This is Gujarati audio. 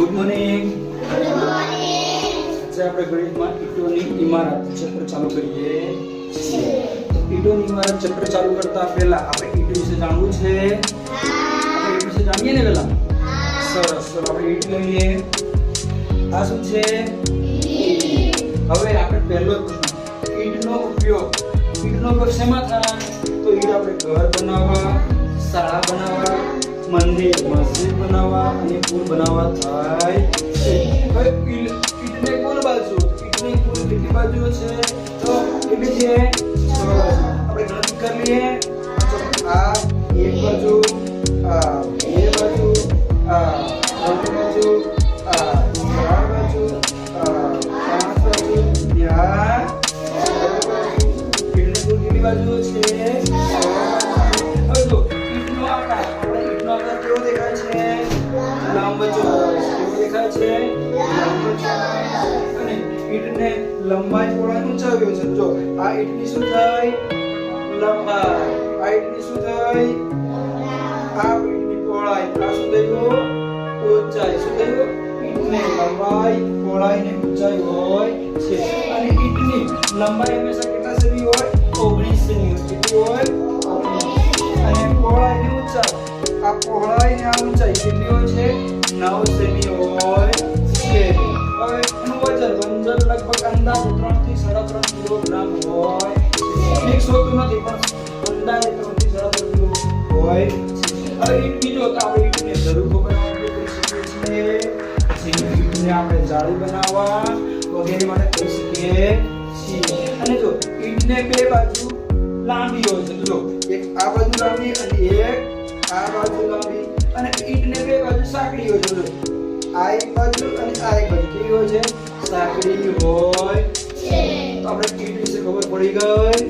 Good morning. આજે આપણે ગણિતમાં ઈંટોની ઇમારત ચેપ્ટર ચાલુ કરીએ છીએ. ઈંટોની ઇમારત ચેપ્ટર ચાલુ કરતા પહેલા આપણે ઈંટો વિશે જાણવું છે. આપણે ઈંટ વિશે જાણીએ ને પહેલા. સરસ. તો આપણે ઈંટ લઈએ. આ શું છે? હવે આપણે પહેલો પ્રશ્ન, ઈંટનો ઉપયોગ શેમાં થાય? તો ઈંટ આપણે ઘર બનાવવા, શાળા બનાવવા, મંદિર મસ્જિદ બનાવવા અને પુલ બનાવવા થાય છે. હવે ઈંટને કુલ બાજુ, ઈંટની કુલ કેટલી બાજુઓ છે? તો કેટલી છે? 6 બાજુ. આપણે ગણતરી કરી લઈએ. આ એક બાજુ, આ બે બાજુ, આ ત્રણ બાજુ, આ ચાર બાજુ, આ પાંચ બાજુ, ત્યાં ઈંટની કુલ કેટલી બાજુઓ છે? 6 બાજુ. હવે જો ઈંટનો આકાર, આપણે ઈંટનો આકાર કેવો દેખાય છે? લંબચોરસ. કેવો દેખાય છે? લંબચોરસ. અને ઈંટને લંબાઈ પહોળાઈ ઊંચાઈઓ છે. જો આ ઈંટની શું થાય? લંબાઈ. આ ઈંટની શું થાય? આ ઈંટની પહોળાઈ. આ શું થયું? ઊંચાઈ. શું થયું? ઈંટની લંબાઈ, પહોળાઈ ને ઊંચાઈ હોય છે. અને ઈંટની લંબાઈ હંમેશા કેટલા સેમી હોય? 19 સેમી હોય. કેટલી હોય? 19. અને પહોળાઈ ને ઊંચાઈ, આ પહોળાઈ ને આ ઊંચાઈ કેટલી હોય છે? 9 સેમી હોય છે. હવે એનું વજન લગભગ અંદાજે 3 થી 3.5 કિલોગ્રામ હોય છે. ફિક્સ હોતું નથી પણ અંદાજે 3 થી 3.5 કિલો હોય છે. હવે ઈંટ બીજો તો આપણે ઈંટને ઝરૂખો બનાવવા માટે કરી શકીએ છીએ. ઈંટને આપણે જાળી બનાવવા વગેરે માટે કરી શકીએ છીએ. અને જો ઈંટને બે બાજુ લાંબી હોય છે. જો એક આ બાજુ લાંબી અને એક આ બાજુ લાંબી. અને ઈંટને બે બાજુ સાંકડી હોય છે. જો આ એક બાજુ અને આ એક બાજુ કેવી હોય છે? સાંકડી હોય છે. તો આપણે ઈંટ વિશે ખબર પડી ગઈ.